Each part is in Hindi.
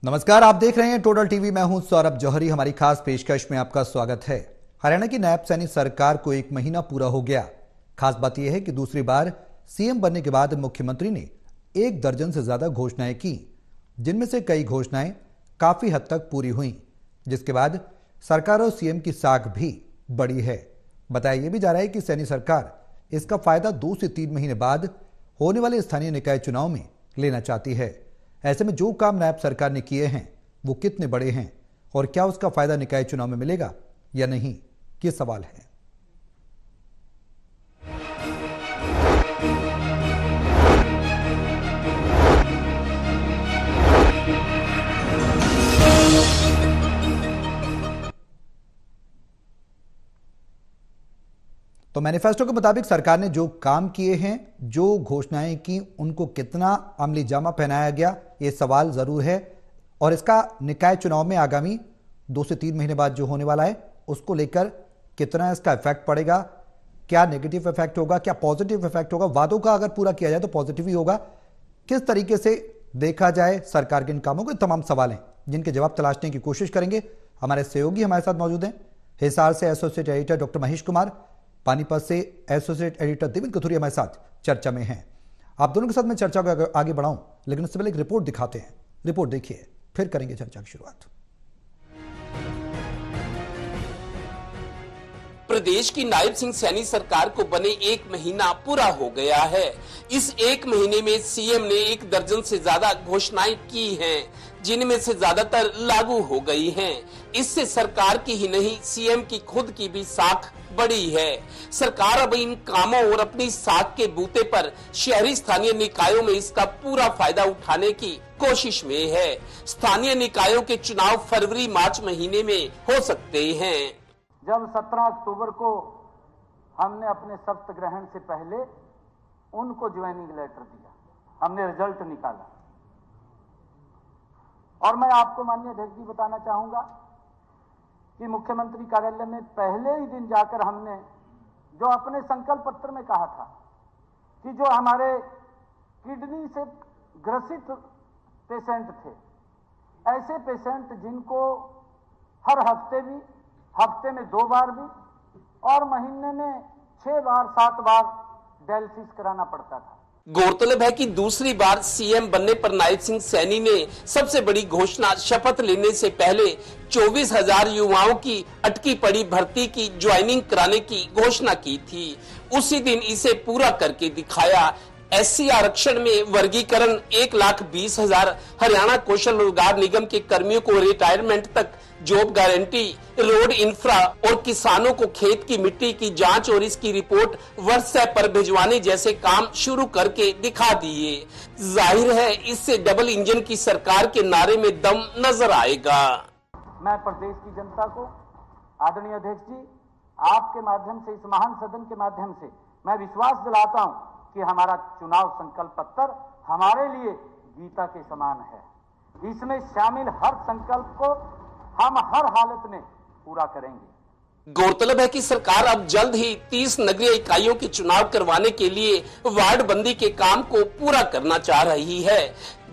नमस्कार, आप देख रहे हैं टोटल टीवी। मैं हूं सौरभ जौहरी। हमारी खास पेशकश में आपका स्वागत है। हरियाणा की नायब सैनी सरकार को 1 महीना पूरा हो गया। खास बात यह है कि दूसरी बार सीएम बनने के बाद मुख्यमंत्री ने 1 दर्जन से ज्यादा घोषणाएं की, जिनमें से कई घोषणाएं काफी हद तक पूरी हुई, जिसके बाद सरकार और सीएम की साख भी बढ़ी है। बताया यह भी जा रहा है कि सैनी सरकार इसका फायदा 2 से 3 महीने बाद होने वाले स्थानीय निकाय चुनाव में लेना चाहती है। ऐसे में जो काम नायब सरकार ने किए हैं वो कितने बड़े हैं और क्या उसका फायदा निकाय चुनाव में मिलेगा या नहीं, ये सवाल है। तो मैनिफेस्टो के मुताबिक सरकार ने जो काम किए हैं, जो घोषणाएं की, उनको कितना अमली जामा पहनाया गया, ये सवाल जरूर है। और इसका निकाय चुनाव में आगामी 2 से 3 महीने बाद जो होने वाला है, उसको लेकर कितना इसका इफेक्ट पड़ेगा, क्या नेगेटिव इफेक्ट होगा, क्या पॉजिटिव इफेक्ट होगा। वादों का अगर पूरा किया जाए तो पॉजिटिव ही होगा। किस तरीके से देखा जाए सरकार के इन कामों को, तमाम सवाल हैं जिनके जवाब तलाशने की कोशिश करेंगे। हमारे सहयोगी हमारे साथ मौजूद हैं। हिसार से associate editor doctor Mahesh Kumar, Panipat से एसोसिएट एडिटर देवेंद्र कथुरिया हमारे साथ चर्चा में हैं। आप दोनों के साथ मैं चर्चा को आगे बढ़ाऊं, लेकिन उससे पहले एक रिपोर्ट दिखाते हैं। रिपोर्ट देखिए, फिर करेंगे चर्चा की शुरुआत। प्रदेश की नायब सिंह सैनी सरकार को बने 1 महीना पूरा हो गया है। इस 1 महीने में सीएम ने 1 दर्जन से ज्यादा घोषणाएं की हैं, जिनमें से ज्यादातर लागू हो गई हैं। इससे सरकार की ही नहीं, सीएम की खुद की भी साख बड़ी है। सरकार अब इन कामों और अपनी साख के बूते पर शहरी स्थानीय निकायों में इसका पूरा फायदा उठाने की कोशिश में है। स्थानीय निकायों के चुनाव फरवरी मार्च महीने में हो सकते हैं। जब 17 अक्टूबर को हमने अपने शपथ ग्रहण से पहले उनको ज्वाइनिंग लेटर दिया, हमने रिजल्ट निकाला, और मैं आपको माननीय अध्यक्ष जी बताना चाहूंगा कि मुख्यमंत्री कार्यालय में पहले ही दिन जाकर हमने जो अपने संकल्प पत्र में कहा था कि जो हमारे किडनी से ग्रसित पेशेंट थे, ऐसे पेशेंट जिनको हर हफ्ते में 2 बार भी और महीने में 6 बार 7 बार डायलिसिस कराना पड़ता था। गौरतलब है कि दूसरी बार सीएम बनने पर नायब सिंह सैनी ने सबसे बड़ी घोषणा शपथ लेने से पहले 24,000 युवाओं की अटकी पड़ी भर्ती की ज्वाइनिंग कराने की घोषणा की थी। उसी दिन इसे पूरा करके दिखाया। एससी आरक्षण में वर्गीकरण, 1,20,000 हरियाणा कौशल रोजगार निगम के कर्मियों को रिटायरमेंट तक जॉब गारंटी, रोड इंफ्रा और किसानों को खेत की मिट्टी की जांच और इसकी रिपोर्ट व्हाट्सएप पर भिजवाने जैसे काम शुरू करके दिखा दिए। जाहिर है इससे डबल इंजन की सरकार के नारे में दम नजर आएगा। मैं प्रदेश की जनता को, आदरणीय अध्यक्ष जी, आपके माध्यम से, इस महान सदन के माध्यम से मैं विश्वास दिलाता हूं कि हमारा चुनाव संकल्प पत्र हमारे लिए गीता के समान है। इसमें शामिल हर संकल्प को हम हर हालत में पूरा करेंगे। गौरतलब है कि सरकार अब जल्द ही 30 नगरीय इकाइयों के चुनाव करवाने के लिए वार्ड बंदी के काम को पूरा करना चाह रही है।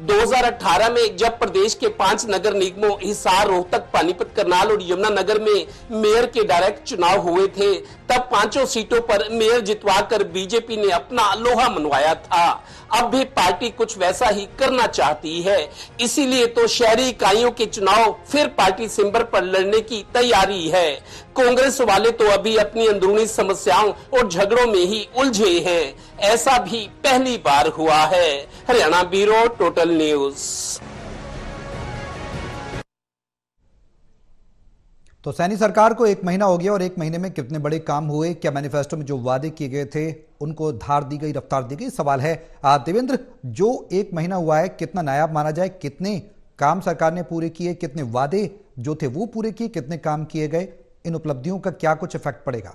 2018 में जब प्रदेश के 5 नगर निगमों हिसार, रोहतक, पानीपत, करनाल और यमुनानगर में मेयर के डायरेक्ट चुनाव हुए थे, तब 5 सीटों पर मेयर जितवाकर बीजेपी ने अपना लोहा मनवाया था। अब भी पार्टी कुछ वैसा ही करना चाहती है। इसीलिए तो शहरी इकाइयों के चुनाव फिर पार्टी सिंबल पर लड़ने की तैयारी है। कांग्रेस वाले तो अभी अपनी अंदरूनी समस्याओं और झगड़ों में ही उलझे हैं। ऐसा भी पहली बार हुआ है। Haryana bureau, total news. तो सैनी सरकार को 1 महीना हो गया और 1 महीने में कितने बड़े काम हुए, क्या मैनिफेस्टो में जो वादे किए गए थे उनको धार दी गई, रफ्तार दी गई, सवाल है। देवेंद्र, जो 1 महीना हुआ है, कितना नायाब माना जाए? कितने काम सरकार ने पूरे किए, कितने वादे जो थे वो पूरे किए, कितने काम किए गए, इन उपलब्धियों का क्या कुछ इफेक्ट पड़ेगा?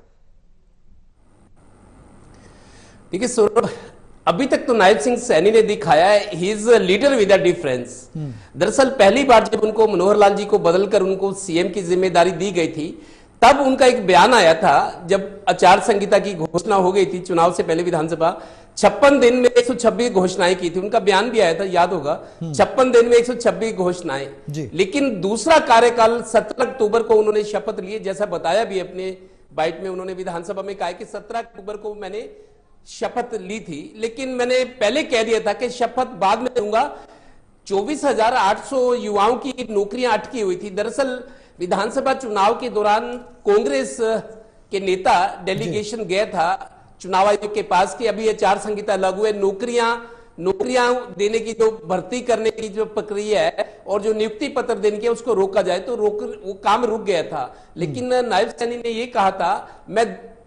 देखिए सौरभ, अभी तक तो नायब सिंह सैनी ने दिखाया है he is a leader with a difference. दरअसल पहली बार जब उनको मनोहर लाल जी को बदलकर उनको सीएम की जिम्मेदारी दी गई थी, तब उनका एक बयान आया था जब आचार संहिता की घोषणा हो गई थी चुनाव से पहले विधानसभा 56 दिन में 126 घोषणाएं की थी। उनका बयान भी आया था, याद होगा, 56 दिन में 126 घोषणाएं। लेकिन दूसरा कार्यकाल 17 अक्टूबर को उन्होंने शपथ लिए, जैसा बताया भी अपने बाइट में। उन्होंने विधानसभा में कहा कि 17 अक्टूबर को मैंने शपथ ली थी, लेकिन मैंने पहले कह दिया था कि शपथ बाद में दूंगा। 24,800 युवाओं की नौकरियां अटकी हुई थी। दरअसल विधानसभा चुनाव के दौरान कांग्रेस के नेता डेलीगेशन गया था चुनाव आयोग के पास कि अभी आचार संहिता लागू है, नौकरियां देने की जो भर्ती करने की जो प्रक्रिया है और जो नियुक्ति पत्र देने की उसको रोका जाए, तो वो काम रुक गया था। लेकिन नायब सैनी ने ये कहा था, मैं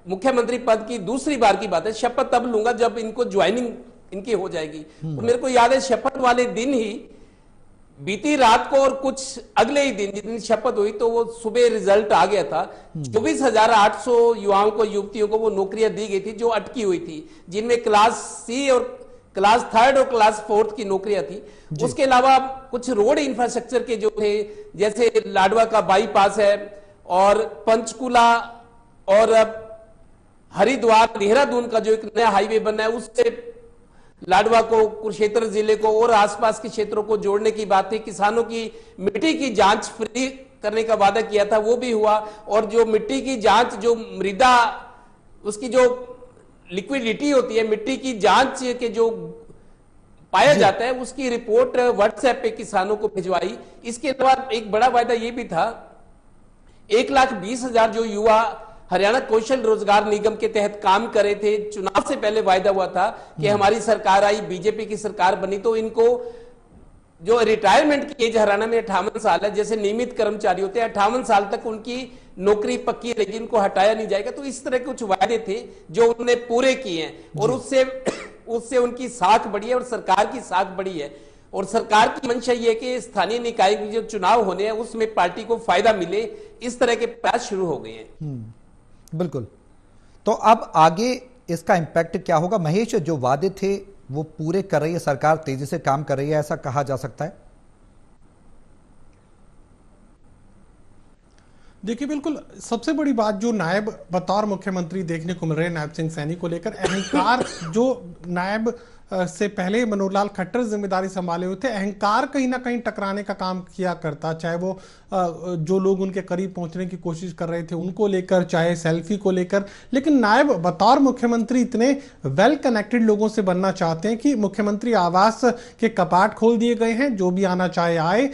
मुख्यमंत्री पद की दूसरी बार की बात है, शपथ तब लूंगा जब इनको ज्वाइनिंग इनकी हो जाएगी। तो मेरे को याद है शपथ वाले दिन ही, बीती रात को और कुछ अगले ही दिन जितनी शपथ हुई तो वो सुबह रिजल्ट आ गया था। 24,800 युवाओं को, युवतियों को वो नौकरियां दी गई थी जो अटकी हुई थी, जिनमें क्लास सी और क्लास 3 और क्लास 4 की नौकरियां थी। उसके अलावा कुछ रोड इंफ्रास्ट्रक्चर के जो थे, जैसे लाडवा का बाईपास है और पंचकुला और हरिद्वार देहरादून का जो एक नया हाईवे बना है, उससे लाडवा को, कुरुक्षेत्र जिले को और आसपास के क्षेत्रों को जोड़ने की बात थी। किसानों की मिट्टी की जांच फ्री करने का वादा किया था, वो भी हुआ। और जो मिट्टी की जांच, जो मृदा, उसकी जो लिक्विडिटी होती है, मिट्टी की जांच के जो पाया जाता है, उसकी रिपोर्ट व्हाट्सएप पे किसानों को भिजवाई। इसके अलावा एक बड़ा वायदा ये भी था, 1,20,000 जो युवा हरियाणा कौशल रोजगार निगम के तहत काम कर रहे थे, चुनाव से पहले वायदा हुआ था कि हमारी सरकार आई, बीजेपी की सरकार बनी तो इनको जो रिटायरमेंट की एज हरियाणा में 58 साल है, जैसे नियमित कर्मचारी होते हैं 58 साल तक उनकी नौकरी पक्की रहेगी, इनको हटाया नहीं जाएगा। तो इस तरह के कुछ वायदे थे जो उन्होंने पूरे किए हैं और उससे उनकी साख बढ़ी है और सरकार की साख बढ़ी है। और सरकार की मंशा यह है कि स्थानीय निकाय के जो चुनाव होने हैं उसमें पार्टी को फायदा मिले, इस तरह के प्रयास शुरू हो गए हैं। बिल्कुल। तो अब आगे इसका इंपैक्ट क्या होगा? महेश, जो वादे थे वो पूरे कर रही है सरकार, तेजी से काम कर रही है, ऐसा कहा जा सकता है? देखिए, बिल्कुल सबसे बड़ी बात जो नायब बतौर मुख्यमंत्री देखने को मिल रहे हैं नायब सिंह सैनी को लेकर, अहंकार जो नायब से पहले मनोहर लाल खट्टर जिम्मेदारी संभाले हुए थे, अहंकार कहीं ना कहीं टकराने का काम किया करता, चाहे वो जो लोग उनके करीब पहुंचने की कोशिश कर रहे थे उनको लेकर, चाहे सेल्फी को लेकर। लेकिन नायब बतौर मुख्यमंत्री इतने वेल कनेक्टेड लोगों से बनना चाहते हैं कि मुख्यमंत्री आवास के कपाट खोल दिए गए हैं, जो भी आना चाहे आए,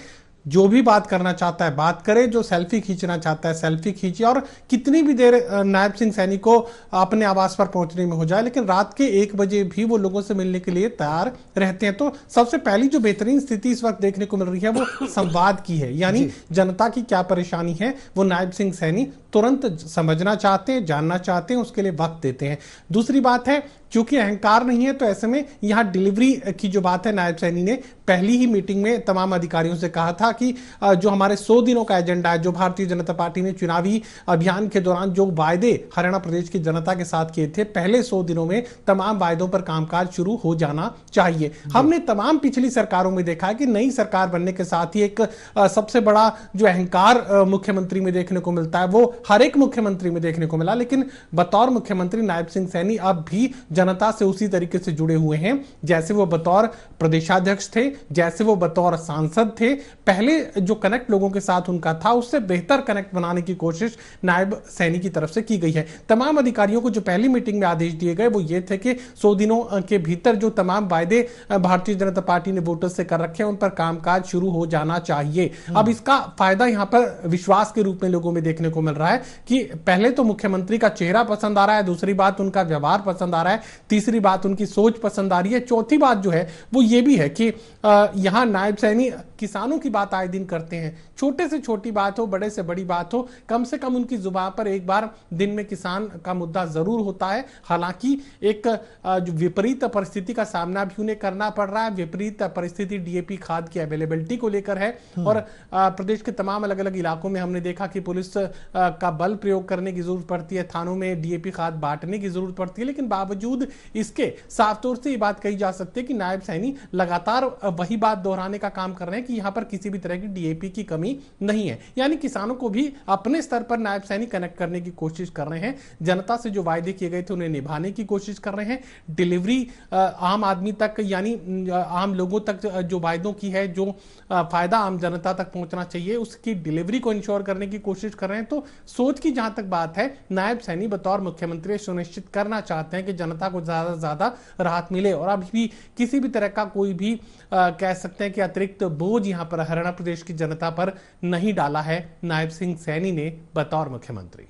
जो भी बात करना चाहता है बात करे, जो सेल्फी खींचना चाहता है सेल्फी खींचे, और कितनी भी देर नायब सिंह सैनी को अपने आवास पर पहुंचने में हो जाए, लेकिन रात के 1 बजे भी वो लोगों से मिलने के लिए तैयार रहते हैं। तो सबसे पहली जो बेहतरीन स्थिति इस वक्त देखने को मिल रही है वो संवाद की है, यानी जनता की क्या परेशानी है वो नायब सिंह सैनी तुरंत समझना चाहते हैं, जानना चाहते हैं, उसके लिए वक्त देते हैं। दूसरी बात है, क्योंकि अहंकार नहीं है तो ऐसे में यहां डिलीवरी की जो बात है, नायब सैनी ने पहली ही मीटिंग में तमाम अधिकारियों से कहा था कि जो हमारे 100 दिनों का एजेंडा है, जो भारतीय जनता पार्टी ने चुनावी अभियान के दौरान जो वायदे हरियाणा प्रदेश की जनता के साथ किए थे, पहले 100 दिनों में तमाम वायदों पर कामकाज शुरू हो जाना चाहिए। हमने तमाम पिछली सरकारों में देखा है कि नई सरकार बनने के साथ ही एक सबसे बड़ा जो अहंकार मुख्यमंत्री में देखने को मिलता है वो हर एक मुख्यमंत्री में देखने को मिला, लेकिन बतौर मुख्यमंत्री नायब सिंह सैनी अब भी जनता से उसी तरीके से जुड़े हुए हैं जैसे वो बतौर प्रदेशाध्यक्ष थे, जैसे वो बतौर सांसद थे। पहले जो कनेक्ट लोगों के साथ उनका था उससे बेहतर कनेक्ट बनाने की कोशिश नायब सैनी की तरफ से की गई है। तमाम अधिकारियों को जो पहली मीटिंग में आदेश दिए गए वो ये थे कि 100 दिनों के भीतर जो तमाम वायदे भारतीय जनता पार्टी ने वोटर्स से कर रखे हैं उन पर कामकाज शुरू हो जाना चाहिए। अब इसका फायदा यहां पर विश्वास के रूप में लोगों में देखने को मिल रहा है कि पहले तो मुख्यमंत्री का चेहरा पसंद आ रहा है, दूसरी बात उनका व्यवहार पसंद आ रहा है, तीसरी बात उनकी सोच पसंद आ रही है, चौथी बात जो है वो ये भी है कि यहां नायब सैनी किसानों की बात आए दिन करते हैं। छोटे से छोटी बात हो, बड़े से बड़ी बात हो, कम से कम उनकी जुबान पर एक बार दिन में किसान का मुद्दा जरूर होता है। हालांकि एक जो विपरीत परिस्थिति का सामना भी उन्हें करना पड़ रहा है, विपरीत परिस्थिति डीएपी खाद की अवेलेबिलिटी को लेकर है और प्रदेश के तमाम अलग अलग इलाकों में हमने देखा कि पुलिस का बल प्रयोग करने की जरूरत पड़ती है, थानों में डीएपी खाद बांटने की जरूरत पड़ती है, लेकिन बावजूद बावजूद इसके साफ तौर से ये बात कही जा सकती है कि नायब सैनी लगातार वही बात दोहराने का काम कर रहे हैं कि यहां पर किसी भी तरह की डीएपी की कमी नहीं है। यानी किसानों को भी अपने स्तर पर नायब सैनी कनेक्ट करने की कोशिश कर रहे हैं, जनता से जो वायदे किए गए थे उन्हें निभाने की कोशिश कर रहे हैं, डिलीवरी आम आदमी तक यानी आम लोगों तक जो वायदों की है, जो फायदा आम जनता तक पहुंचना चाहिए उसकी डिलीवरी को इंश्योर करने की कोशिश कर रहे हैं। तो सोच की जहां तक बात है, नायब सैनी बतौर मुख्यमंत्री सुनिश्चित करना चाहते हैं कि जनता को ज्यादा से ज्यादा राहत मिले और अभी भी किसी भी तरह का कोई भी कह सकते हैं कि अतिरिक्त बोझ यहां पर हरियाणा प्रदेश की जनता पर नहीं डाला है नायब सिंह सैनी ने बतौर मुख्यमंत्री।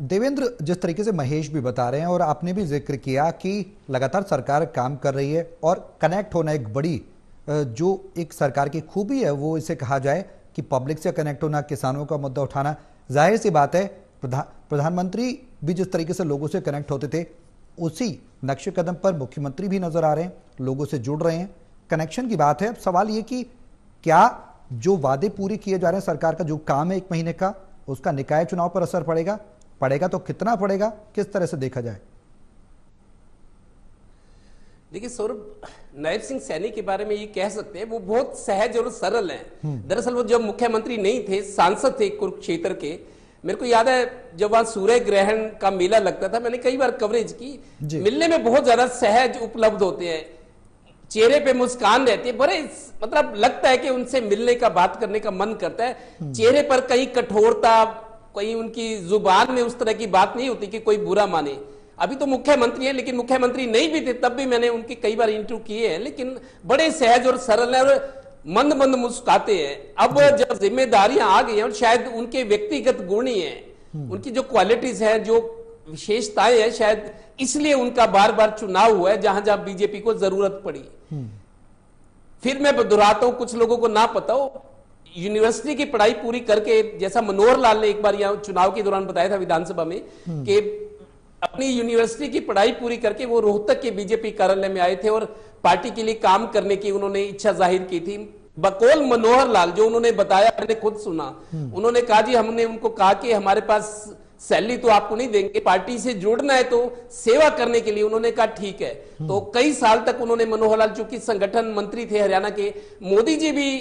देवेंद्र, जिस तरीके से महेश भी बता रहे हैं और आपने भी जिक्र किया कि लगातार सरकार काम कर रही है और कनेक्ट होना एक बड़ी जो एक सरकार की खूबी है वो इसे कहा जाए कि पब्लिक से कनेक्ट होना, किसानों का मुद्दा उठाना। जाहिर सी बात है प्रधानमंत्री भी जिस तरीके से लोगों से कनेक्ट होते थे उसी नक्शे कदम पर मुख्यमंत्री भी नजर आ रहे हैं, लोगों से जुड़ रहे हैं। कनेक्शन की बात है। अब सवाल ये कि क्या जो वादे पूरे किए जा रहे हैं, सरकार का जो काम है 1 महीने का, उसका निकाय चुनाव पर असर पड़ेगा तो कितना पड़ेगा, किस तरह से देखा जाए? देखिए सौरभ, नायब सिंह सैनी के बारे में ये कह सकते हैं वो बहुत सहज और सरल हैं। दरअसल वो जब मुख्यमंत्री नहीं थे, सांसद थे कुरुक्षेत्र के। मेरे को याद है जब वहां सूर्य ग्रहण का मेला लगता था, मैंने कई बार कवरेज की। मिलने में बहुत ज्यादा सहज उपलब्ध होते हैं, चेहरे पे मुस्कान रहती है, बड़े मतलब लगता है कि उनसे मिलने का, बात करने का मन करता है। चेहरे पर कहीं कठोरता, कहीं उनकी जुबान में उस तरह की बात नहीं होती कि कोई बुरा माने। अभी तो मुख्यमंत्री है, लेकिन मुख्यमंत्री नहीं भी थे तब भी मैंने उनकी कई बार इंटरव्यू किए हैं, लेकिन बड़े सहज और सरल है और मंद मंद मुस्कुराते हैं। अब जब जिम्मेदारियां आ गई हैं और शायद उनके व्यक्तिगत गुण ही हैं, उनकी जो क्वालिटीज हैं, जो विशेषताएं हैं, शायद इसलिए उनका बार बार चुनाव हुआ है जहां जहां बीजेपी को जरूरत पड़ी। फिर मैं दोहराता हूं, कुछ लोगों को ना पता हो, यूनिवर्सिटी की पढ़ाई पूरी करके, जैसा मनोहर लाल ने एक बार यहां चुनाव के दौरान बताया था विधानसभा में कि अपनी यूनिवर्सिटी की पढ़ाई पूरी करके वो रोहतक के बीजेपी कार्यालय में आए थे और पार्टी के लिए काम करने की उन्होंने इच्छा जाहिर की थी। बकौल मनोहर लाल, जो उन्होंने बताया, मैंने खुद सुना, उन्होंने कहा जी हमने उनको कहा कि हमारे पास सैलरी तो आपको नहीं देंगे, पार्टी से जुड़ना है तो सेवा करने के लिए। उन्होंने कहा ठीक है। तो कई साल तक उन्होंने, मनोहर लाल चूंकि संगठन मंत्री थे हरियाणा के, मोदी जी भी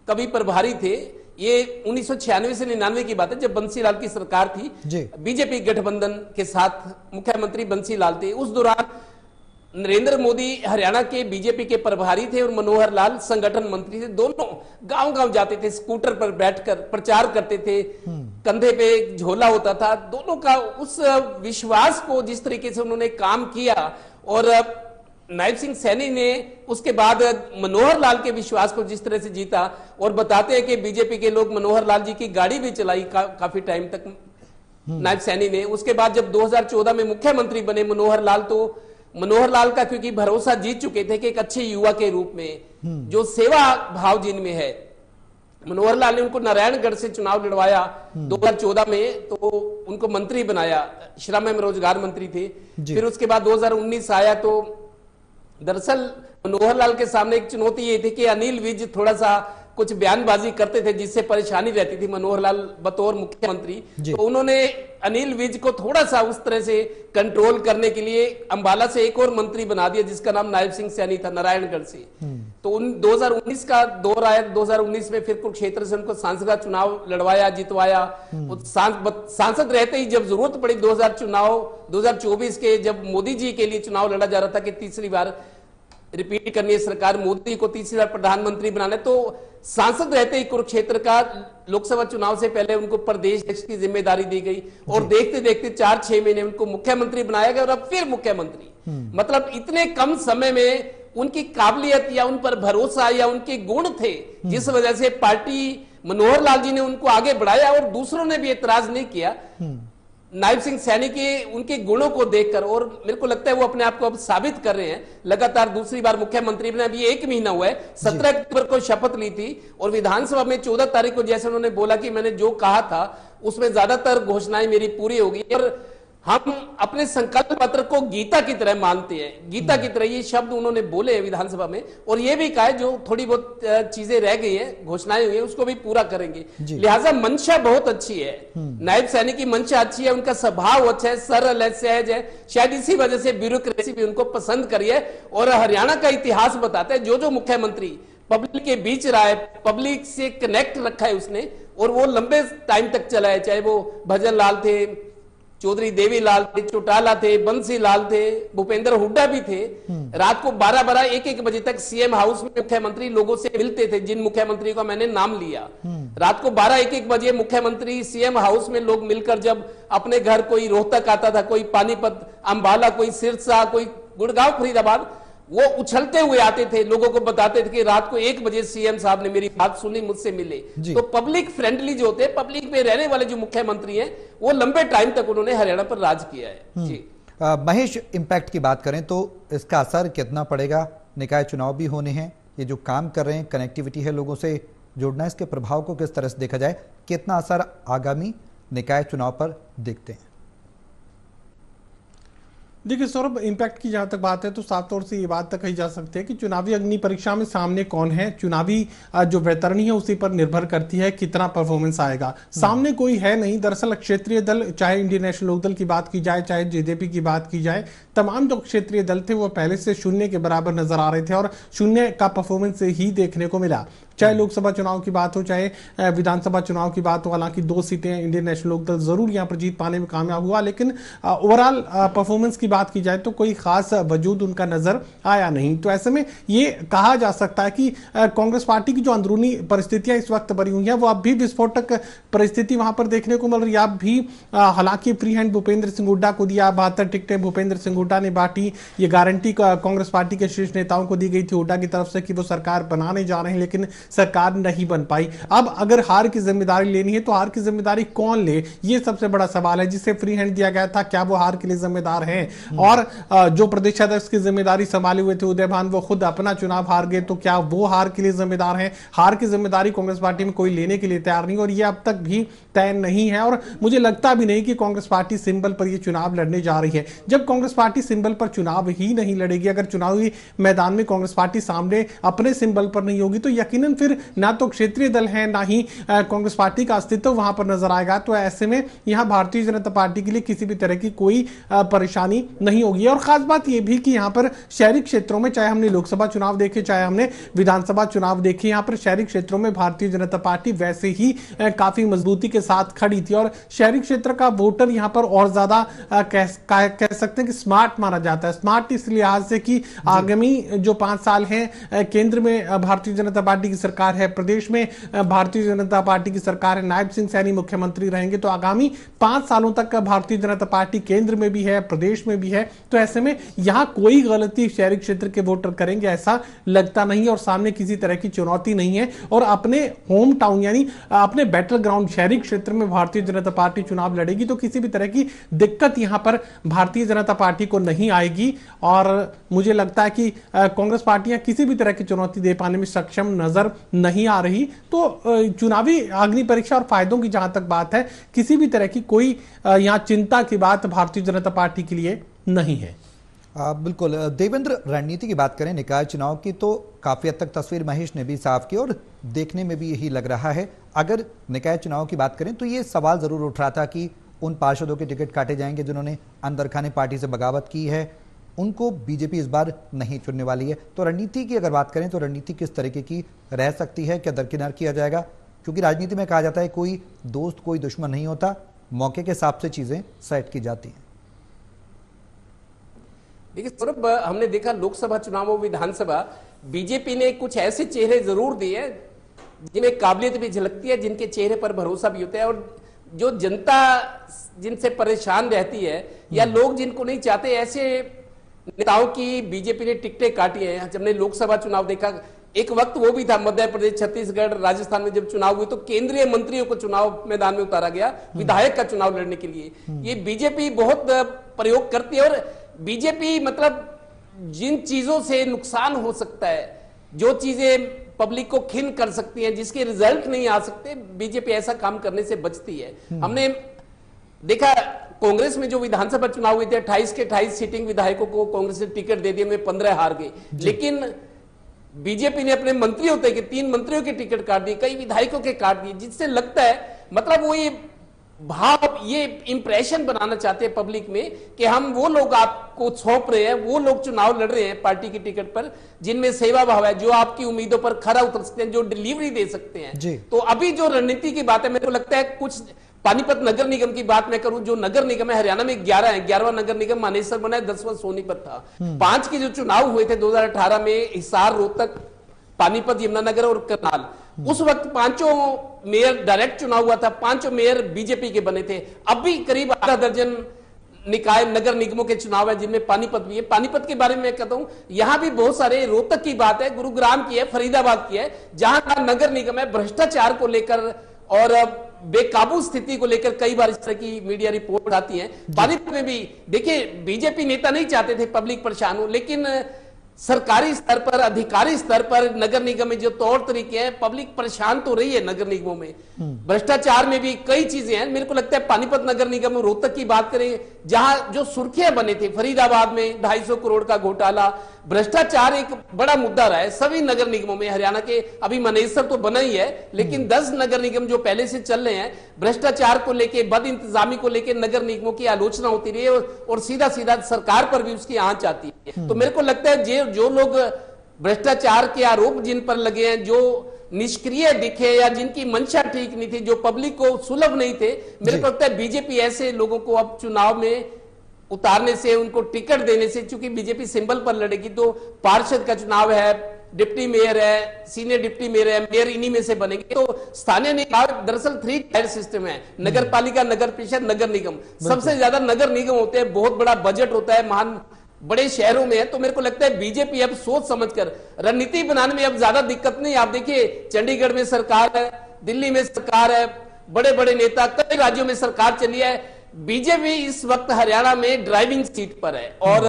कभी प्रभारी थे। ये 1996 से 99 की बात है जब बंसीलाल की सरकार थी, बीजेपी गठबंधन के साथ मुख्यमंत्री बंसीलाल थे। उस दौरान नरेंद्र मोदी हरियाणा के बीजेपी के प्रभारी थे और मनोहर लाल संगठन मंत्री थे। दोनों गांव गांव जाते थे, स्कूटर पर बैठकर प्रचार करते थे, कंधे पे झोला होता था। दोनों का उस विश्वास को जिस तरीके से उन्होंने काम किया, और नायब सिंह सैनी ने उसके बाद मनोहर लाल के विश्वास को जिस तरह से जीता, और बताते हैं कि बीजेपी के लोग मनोहर लाल जी की गाड़ी भी चलाई काफी टाइम तक नायब सैनी ने। उसके बाद जब 2014 में मुख्यमंत्री बने मनोहर लाल, तो मनोहर लाल का क्योंकि भरोसा जीत चुके थे कि एक अच्छे युवा के रूप में जो सेवा भाव जिनमें है, मनोहर लाल ने उनको नारायणगढ़ से चुनाव लड़वाया 2014 में, तो उनको मंत्री बनाया, श्रम एवं रोजगार मंत्री थे। फिर उसके बाद 2019 आया तो दरअसल मनोहर लाल के सामने एक चुनौती ये थी कि अनिल विज थोड़ा सा कुछ बयानबाजी करते थे जिससे परेशानी रहती थी मनोहर लाल बतौर मुख्यमंत्री। तो उन्होंने अनिल विज को थोड़ा सा उस तरह से कंट्रोल करने के लिए अंबाला से एक और मंत्री बना दिया जिसका नाम नायब सिंह सैनी था, नारायणगढ़ से। तो 2019 का दौर आया, 2019 में फिर कुरुक्षेत्र से उनको सांसद का चुनाव लड़वाया, जितवाया। सांसद रहते ही जब जरूरत पड़ी 2024 के, जब मोदी जी के लिए चुनाव लड़ा जा रहा था कि तीसरी बार रिपीट करनी है सरकार, मोदी को तीसरी बार प्रधानमंत्री बनाना है, तो सांसद रहते ही कुरुक्षेत्र का लोकसभा चुनाव से पहले उनको प्रदेश अध्यक्ष की जिम्मेदारी दी गई और देखते देखते 4-6 महीने उनको मुख्यमंत्री बनाया गया और अब फिर मुख्यमंत्री। मतलब इतने कम समय में उनकी काबिलियत या उन पर भरोसा या उनके गुण थे जिस वजह से पार्टी, मनोहर लाल जी ने उनको आगे बढ़ाया और दूसरों ने भी एतराज नहीं किया। नायब सिंह सैनी के उनके गुणों को देखकर, और मेरे को लगता है वो अपने आप को अब साबित कर रहे हैं, लगातार दूसरी बार मुख्यमंत्री बने। अभी 1 महीना हुआ है, 17 अक्टूबर को शपथ ली थी और विधानसभा में 14 तारीख को जैसे उन्होंने बोला कि मैंने जो कहा था उसमें ज्यादातर घोषणाएं मेरी पूरी होगी। और हम अपने संकल्प पत्र को गीता की तरह मानते हैं। गीता की तरह ये शब्द उन्होंने बोले हैं विधानसभा में, और ये भी कहा है जो थोड़ी बहुत चीजें रह गई है, घोषणाएं हुई है, उसको भी पूरा करेंगे। लिहाजा मंशा बहुत अच्छी है, नायब सैनी की मंशा अच्छी है, उनका स्वभाव अच्छा है, सरल है, सहज है, शायद इसी वजह से ब्यूरोक्रेसी भी उनको पसंद करी है। और हरियाणा का इतिहास बताता है, जो मुख्यमंत्री पब्लिक के बीच रहा है, पब्लिक से कनेक्ट रखा है उसने, और वो लंबे टाइम तक चला है, चाहे वो भजन लाल थे, चौधरी देवीलाल थे, चौटाला थे, बंसी लाल थे, भूपेंद्र हुड्डा भी थे। रात को 12-12, 1-1 बजे तक सीएम हाउस में मुख्यमंत्री लोगों से मिलते थे, जिन मुख्यमंत्री का मैंने नाम लिया। रात को 12-1-1 बजे मुख्यमंत्री सीएम हाउस में लोग मिलकर जब अपने घर, कोई रोहतक आता था, कोई पानीपत, अंबाला, कोई सिरसा, कोई गुड़गांव, फरीदाबाद, वो उछलते हुए आते थे, लोगों को बताते थे कि रात को 1 बजे सीएम साहब ने मेरी बात सुनी, मुझसे मिले। तो पब्लिक फ्रेंडली जो होते हैं, पब्लिक में रहने वाले जो मुख्यमंत्री हैं, वो लंबे टाइम तक उन्होंने हरियाणा पर राज किया है। जी महेश, इम्पैक्ट की बात करें तो इसका असर कितना पड़ेगा? निकाय चुनाव भी होने हैं, ये जो काम कर रहे हैं, कनेक्टिविटी है, लोगों से जुड़ना, इसके प्रभाव को किस तरह से देखा जाए? कितना असर आगामी निकाय चुनाव पर देखते हैं? देखिए सौरभ, इम्पैक्ट की जहां तक बात है तो साफ तौर से ये बात तक कही जा सकती है कि चुनावी अग्नि परीक्षा में सामने कौन है, चुनावी जो वैतरणी है उसी पर निर्भर करती है कितना परफॉर्मेंस आएगा। सामने कोई है नहीं। दरअसल क्षेत्रीय दल, चाहे इंडियन नेशनल लोकदल की बात की जाए, चाहे जेजेपी की बात की जाए, तमाम जो क्षेत्रीय दल थे वो पहले से शून्य के बराबर नजर आ रहे थे और शून्य का परफॉर्मेंस ही देखने को मिला। चाहे लोकसभा चुनाव की बात हो, चाहे विधानसभा चुनाव की बात हो। हालांकि 2 सीटें इंडियन नेशनल लोकदल जरूर यहां पर जीत पाने में कामयाब हुआ, लेकिन ओवरऑल परफॉर्मेंस की बात की जाए तो कोई खास वजूद उनका नजर आया नहीं। तो ऐसे में ये कहा जा सकता है कि कांग्रेस पार्टी की जो अंदरूनी परिस्थितियां इस वक्त बनी हुई हैं वो अब भी विस्फोटक परिस्थिति वहां पर देखने को मिल रही है। अब भी हालांकि फ्री हैंड भूपेंद्र सिंह हुड्डा को दिया, 72 टिकटें भूपेंद्र सिंह हुड्डा ने बांटी। ये गारंटी कांग्रेस पार्टी के शीर्ष नेताओं को दी गई थी हुड्डा की तरफ से कि वो सरकार बनाने जा रहे हैं, लेकिन सरकार नहीं बन पाई। अब अगर हार की जिम्मेदारी लेनी है तो हार की जिम्मेदारी कौन ले, ये सबसे बड़ा सवाल है। जिसे फ्री हैंड दिया गया था, क्या वो हार के लिए जिम्मेदार हैं? और जो प्रदेश अध्यक्ष की जिम्मेदारी संभाले हुए थे उदयभान, वो खुद अपना चुनाव हार गए, तो क्या वो हार के लिए जिम्मेदार हैं? हार की जिम्मेदारी कांग्रेस पार्टी में कोई लेने के लिए तैयार नहीं, और ये अब तक भी तय नहीं है। और मुझे लगता भी नहीं कि कांग्रेस पार्टी सिंबल पर ये चुनाव लड़ने जा रही है। जब कांग्रेस पार्टी सिंबल पर चुनाव ही नहीं लड़ेगी, अगर चुनावी मैदान में कांग्रेस पार्टी सामने अपने सिंबल पर नहीं होगी, तो यकीनन फिर ना तो क्षेत्रीय दल है, ना ही कांग्रेस पार्टी का अस्तित्व वहां पर नजर आएगा। तो ऐसे में यहां भारतीय जनता पार्टी के लिए किसी भी तरह की कोई परेशानी नहीं होगी। और खास बात यह भी कि यहां पर शहरी क्षेत्रों में, चाहे हमने लोकसभा चुनाव देखे, चाहे हमने विधानसभा चुनाव देखे, यहां पर शहरी क्षेत्रों में भारतीय जनता पार्टी वैसे ही काफी मजबूती के साथ खड़ी थी। और शहरी क्षेत्र का वोटर यहां पर और ज्यादा कह सकते हैं कि स्मार्ट माना जाता है। स्मार्ट इस लिहाज से कि आगामी जो 5 साल हैं, केंद्र में भारतीय जनता पार्टी की सरकार है, प्रदेश में भारतीय जनता पार्टी की सरकार है, नायब सिंह सैनी मुख्यमंत्री रहेंगे, तो आगामी 5 सालों तक भारतीय जनता पार्टी केंद्र में भी है, प्रदेश में भी है। तो ऐसे में यहां कोई गलती शहरी क्षेत्र के वोटर करेंगे ऐसा लगता नहीं, और सामने किसी तरह की चुनौती नहीं है। और अपने होम टाउन यानी अपने बैटल ग्राउंड शहरी क्षेत्र में भारतीय जनता पार्टी चुनाव लड़ेगी, तो किसी भी तरह की दिक्कत यहां पर भारतीय जनता पार्टी को नहीं आएगी। और मुझे लगता है कि कांग्रेस पार्टियां किसी भी तरह की चुनौती दे पाने में सक्षम नजर नहीं आ रही। तो चुनावी अग्नि परीक्षा और फायदों की जहां तक बात है, किसी भी तरह की कोई यहां चिंता की बात भारतीय जनता पार्टी के लिए नहीं है। बिल्कुल। देवेंद्र, रणनीति की बात करें निकाय चुनाव की, तो काफी हद तक तस्वीर महेश ने भी साफ की और देखने में भी यही लग रहा है। अगर निकाय चुनाव की बात करें तो ये सवाल जरूर उठ रहा था कि उन पार्षदों के टिकट काटे जाएंगे जिन्होंने अंदर खाने पार्टी से बगावत की है, उनको बीजेपी इस बार नहीं चुनने वाली है। तो रणनीति की अगर बात करें तो रणनीति किस तरीके की रह सकती है? क्या दरकिनार किया जाएगा? क्योंकि राजनीति में कहा जाता है कोई दोस्त कोई दुश्मन नहीं होता, मौके के हिसाब से चीजें सेट की जाती हैं। देखिए सौरभ, हमने देखा लोकसभा चुनाव और विधानसभा, बीजेपी ने कुछ ऐसे चेहरे जरूर दिए जिनमें काबिलियत भी झलकती है, जिनके चेहरे पर भरोसा भी होता है, और जो जनता जिनसे परेशान रहती है या लोग जिनको नहीं चाहते, ऐसे नेताओं की बीजेपी ने टिकटें काटी हैं। हमने लोकसभा चुनाव देखा, एक वक्त वो भी था मध्य प्रदेश, छत्तीसगढ़, राजस्थान में जब चुनाव हुए तो केंद्रीय मंत्रियों को चुनाव मैदान में उतारा गया विधायक का चुनाव लड़ने के लिए। ये बीजेपी बहुत प्रयोग करती है, और बीजेपी मतलब जिन चीजों से नुकसान हो सकता है, जो चीजें पब्लिक को खिन कर सकती हैं, जिसके रिजल्ट नहीं आ सकते, बीजेपी ऐसा काम करने से बचती है। हमने देखा कांग्रेस में जो विधानसभा चुनाव हुए थे 28 के 28 सीटिंग विधायकों को कांग्रेस ने टिकट दे दिए, उनमें 15 हार गए। लेकिन बीजेपी ने अपने मंत्री होते कि 3 मंत्रियों के टिकट काट दिए, कई विधायकों के काट दिए, जिससे लगता है मतलब वो ये भाव, ये इंप्रेशन बनाना चाहते हैं पब्लिक में कि हम वो लोग आपको सौंप रहे हैं, वो लोग चुनाव लड़ रहे हैं पार्टी की टिकट पर जिनमें सेवा भाव है, जो आपकी उम्मीदों पर खरा उतर सकते हैं, जो डिलीवरी दे सकते हैं। तो अभी जो रणनीति की बात है, मेरे को लगता है कुछ पानीपत नगर निगम की बात मैं करूं, जो नगर निगम है हरियाणा में 11 है, 11वां नगर निगम मानेसर बना है, 10वां सोनीपत था। 5 के जो चुनाव हुए थे 2018 में, हिसार, रोहतक, पानीपत, यमुनानगर और करनाल, उस वक्त 5 मेयर डायरेक्ट चुनाव हुआ था, 5 मेयर बीजेपी के बने थे। अभी करीब आधा दर्जन निकाय नगर निगमों के चुनाव है जिनमें पानीपत भी है। पानीपत के बारे में मैं कहता हूं, यहां भी बहुत सारे, रोहतक की बात है, गुरुग्राम की है, फरीदाबाद की है, जहां का नगर निगम है भ्रष्टाचार को लेकर और बेकाबू स्थिति को लेकर कई बार इस तरह की मीडिया रिपोर्ट आती है। पानीपत में भी देखिए, बीजेपी नेता नहीं चाहते थे पब्लिक परेशान हो, लेकिन सरकारी स्तर पर, अधिकारी स्तर पर नगर निगम में जो तौर तरीके हैं, पब्लिक परेशान तो रही है नगर निगमों में। भ्रष्टाचार में भी कई चीजें हैं। मेरे को लगता है पानीपत नगर निगम, रोहतक की बात करें, जहां जो सुर्खियां बने थे, फरीदाबाद में 250 करोड़ का घोटाला, भ्रष्टाचार एक बड़ा मुद्दा रहा है सभी नगर निगमों में। हरियाणा के अभी मनेसर तो बना ही है, लेकिन 10 नगर निगम जो पहले से चल रहे हैं, भ्रष्टाचार को लेकर, बद इंतजामी को लेकर नगर निगमों की आलोचना होती रही है और सीधा सीधा सरकार पर भी उसकी आंच आती है। तो मेरे को लगता है जो लोग भ्रष्टाचार के आरोप जिन पर लगे हैं, जो निष्क्रिय दिखे या जिनकी मंशा ठीक नहीं थी, जो पब्लिक को सुलभ नहीं थे, मेरे को लगता है बीजेपी ऐसे लोगों को अब चुनाव में उतारने से, उनको टिकट देने से, चूंकि बीजेपी सिंबल पर लड़ेगी, तो पार्षद का चुनाव है, डिप्टी मेयर है, सीनियर डिप्टी मेयर है, मेयर इन्हीं में से बनेंगे। तो स्थानीय निकाय दरअसल 3 टायर सिस्टम है, नगर पालिका, नगर परिषद, नगर निगम। सबसे ज्यादा नगर निगम होते हैं, बहुत बड़ा बजट होता है, महान बड़े शहरों में है। तो मेरे को लगता है बीजेपी अब सोच समझकर रणनीति बनाने में अब ज्यादा दिक्कत नहीं। आप देखिए, चंडीगढ़ में सरकार है, दिल्ली में सरकार है, बड़े बड़े नेता, कई राज्यों में सरकार चली है। बीजेपी इस वक्त हरियाणा में ड्राइविंग सीट पर है, और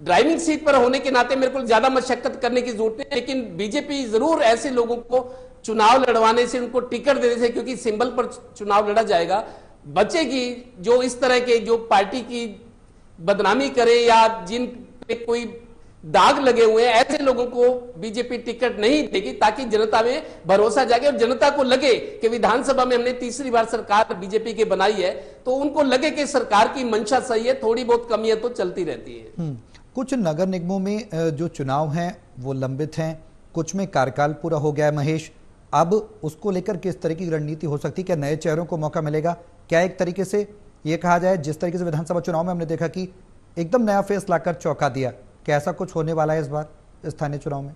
ड्राइविंग सीट पर होने के नाते मेरे को ज्यादा मशक्कत करने की जरूरत नहीं, लेकिन बीजेपी जरूर ऐसे लोगों को चुनाव लड़वाने से, उनको टिकट देने से, क्योंकि सिंबल पर चुनाव लड़ा जाएगा, बचेगी। जो इस तरह के जो पार्टी की बदनामी करे या जिन पे कोई दाग लगे हुए हैं, ऐसे लोगों को बीजेपी टिकट नहीं देगी, ताकि जनता में भरोसा जागे और जनता को लगे कि विधानसभा में हमने तीसरी बार सरकार बीजेपी की बनाई है, तो उनको लगे कि सरकार की मंशा सही है, थोड़ी बहुत कमियां तो चलती रहती है। कुछ नगर निगमों में जो चुनाव हैं वो लंबित हैं, कुछ में कार्यकाल पूरा हो गया है। महेश, अब उसको लेकर किस तरह की रणनीति हो सकती है? क्या नए चेहरों को मौका मिलेगा? क्या एक तरीके से ये कहा जाए, जिस तरीके से विधानसभा चुनाव में हमने देखा कि एकदम नया फेस लाकर चौंका दिया, क्या ऐसा कुछ होने वाला है इस बार स्थानीय चुनाव में?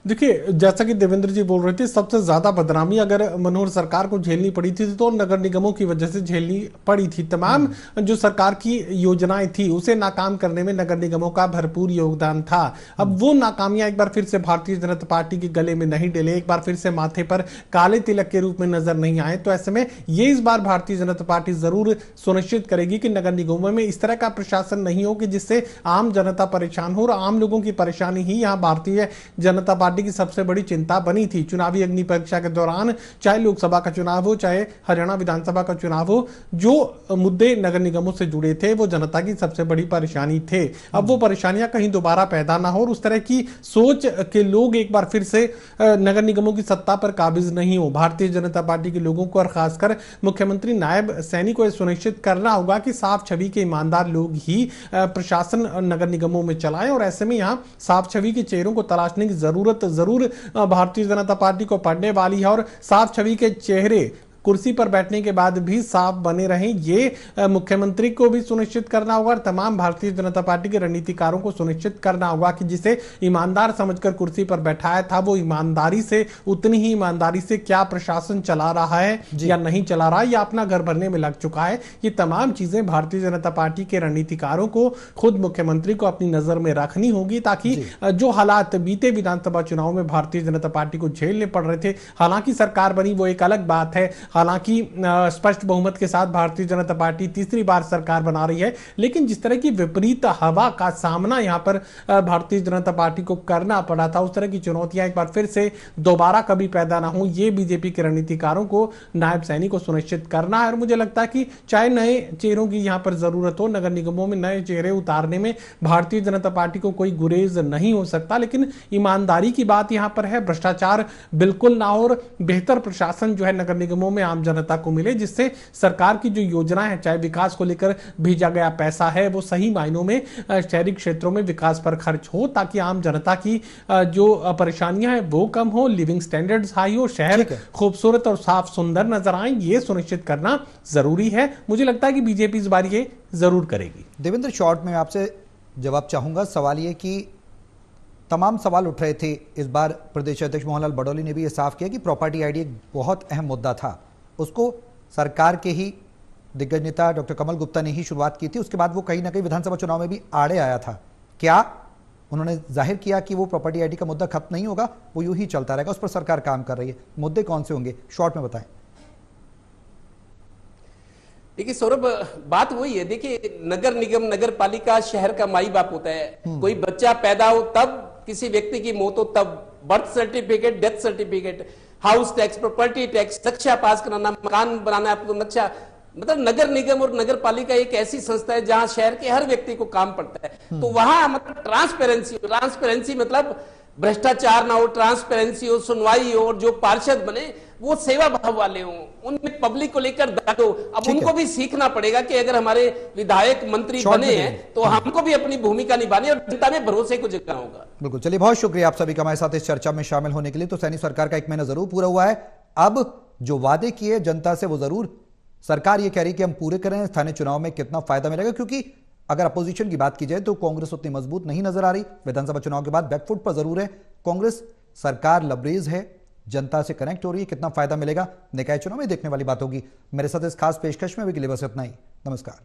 देखिए, जैसा कि देवेंद्र जी बोल रहे थे, सबसे ज्यादा बदनामी अगर मनोहर सरकार को झेलनी पड़ी थी तो नगर निगमों की वजह से झेलनी पड़ी थी। तमाम जो सरकार की योजनाएं थी उसे नाकाम करने में नगर निगमों का भरपूर योगदान था। अब वो नाकामियां एक बार फिर से भारतीय जनता पार्टी के गले में नहीं डले, एक बार फिर से माथे पर काले तिलक के रूप में नजर नहीं आए। तो ऐसे में ये इस बार भारतीय जनता पार्टी जरूर सुनिश्चित करेगी कि नगर निगमों में इस तरह का प्रशासन नहीं हो कि जिससे आम जनता परेशान हो, और आम लोगों की परेशानी ही यहाँ भारतीय जनता पार्टी की सबसे बड़ी चिंता बनी थी। चुनावी अग्नि परीक्षा के दौरान, चाहे लोकसभा का चुनाव हो, चाहे हरियाणा विधानसभा का चुनाव हो, जो मुद्दे नगर निगमों से जुड़े थे वो जनता की सबसे बड़ी परेशानी थे। अब वो परेशानियां कहीं दोबारा पैदा ना हो और उस तरह की सोच के लोग एक बार फिर से नगर निगमों की सत्ता पर काबिज नहीं हो। भारतीय जनता पार्टी के लोगों को और खासकर मुख्यमंत्री नायब सैनी को सुनिश्चित करना होगा कि साफ छवि के ईमानदार लोग ही प्रशासन नगर निगमों में चलाएं, और ऐसे में यहां साफ छवि के चेहरों को तलाशने की जरूरत जरूर भारतीय जनता पार्टी को पड़ने वाली है, और साफ छवि के चेहरे कुर्सी पर बैठने के बाद भी साफ बने रहें, ये मुख्यमंत्री को भी सुनिश्चित करना होगा और तमाम भारतीय जनता पार्टी के रणनीतिकारों को सुनिश्चित करना होगा कि जिसे ईमानदार समझकर कुर्सी पर बैठाया था वो ईमानदारी से, उतनी ही ईमानदारी से क्या प्रशासन चला रहा है या नहीं चला रहा है या अपना घर भरने में लग चुका है। ये तमाम चीजें भारतीय जनता पार्टी के रणनीतिकारों को, खुद मुख्यमंत्री को अपनी नजर में रखनी होगी, ताकि जो हालात बीते विधानसभा चुनाव में भारतीय जनता पार्टी को झेलने पड़ रहे थे, हालांकि सरकार बनी वो एक अलग बात है, हालांकि स्पष्ट बहुमत के साथ भारतीय जनता पार्टी तीसरी बार सरकार बना रही है, लेकिन जिस तरह की विपरीत हवा का सामना यहां पर भारतीय जनता पार्टी को करना पड़ा था, उस तरह की चुनौतियां एक बार फिर से दोबारा कभी पैदा ना हो, ये बीजेपी के रणनीतिकारों को, नायब सैनी को सुनिश्चित करना है। और मुझे लगता है कि चाहे नए चेहरों की यहां पर जरूरत हो, नगर निगमों में नए चेहरे उतारने में भारतीय जनता पार्टी को कोई गुरेज नहीं हो सकता, लेकिन ईमानदारी की बात यहां पर है, भ्रष्टाचार बिल्कुल ना हो और बेहतर प्रशासन जो है नगर निगमों में आम जनता को मिले, जिससे सरकार की जो योजनाएं हैं, चाहे विकास को लेकर भेजा गया पैसा है वो सही मायनों में शहरी क्षेत्रों में विकास पर खर्च हो, ताकि आम जनता की जो परेशानियां हैं वो कम हो, लिविंग स्टैंडर्ड्स हाई हो, शहर खूबसूरत और साफ सुंदर नजर आए, ये सुनिश्चित करना जरूरी है। मुझे लगता है कि बीजेपी इस बार ये जरूर करेगी। देवेंद्र, शॉर्ट में आपसे जवाब चाहूंगा। सवाल ये कि तमाम सवाल उठ रहे थे, इस बार प्रदेश अध्यक्ष मोहनलाल बडौली ने भी ये साफ किया कि प्रॉपर्टी आईडी एक बहुत अहम मुद्दा था, उसको सरकार के ही दिग्गज नेता डॉक्टर कमल गुप्ता ने ही शुरुआत की थी, उसके बाद वो कहीं ना कहीं विधानसभा चुनाव में भी आड़े आया था। क्या उन्होंने जाहिर किया कि वो प्रॉपर्टी आईडी का मुद्दा खत्म नहीं होगा, वो यूं ही चलता रहेगा, उस पर सरकार काम कर रही है, मुद्दे कौन से होंगे, शॉर्ट में बताएं। देखिए सौरभ, बात वही है, देखिए नगर निगम, नगर पालिका शहर का माई बाप होता है। कोई बच्चा पैदा हो तब, किसी व्यक्ति की मौत हो तब, birth certificate, death certificate, house tax, property tax, नक्शा पास कराना, मकान बनाना, आपको नक्शा, मतलब नगर निगम और नगर पालिका एक ऐसी संस्था है जहां शहर के हर व्यक्ति को काम पड़ता है। तो वहां मतलब ट्रांसपेरेंसी मतलब भ्रष्टाचार ना हो, ट्रांसपेरेंसी हो, सुनवाई हो, और जो पार्षद बने वो सेवा भाव वाले हों, उनमें पब्लिक को लेकर दर्द हो। अब उनको भी सीखना पड़ेगा कि अगर हमारे विधायक मंत्री बने हैं तो हमको भी अपनी भूमिका निभानी और जनता में भरोसे को जगाना होगा। बिल्कुल, चलिए बहुत शुक्रिया आप सभी का हमारे साथ इस चर्चा में शामिल होने के लिए। तो सैनी सरकार का 1 महीना जरूर पूरा हुआ है, अब जो वादे किए जनता से वो जरूर सरकार ये कह रही कि हम पूरे करें। स्थानीय चुनाव में कितना फायदा मिलेगा, क्योंकि अगर अपोजिशन की बात की जाए तो कांग्रेस उतनी मजबूत नहीं नजर आ रही, विधानसभा चुनाव के बाद बैकफुट पर जरूर है कांग्रेस। सरकार लबरेज है, जनता से कनेक्ट हो रही है, कितना फायदा मिलेगा निकाय चुनाव में देखने वाली बात होगी। मेरे साथ इस खास पेशकश में भी के लिए बस इतना ही। नमस्कार।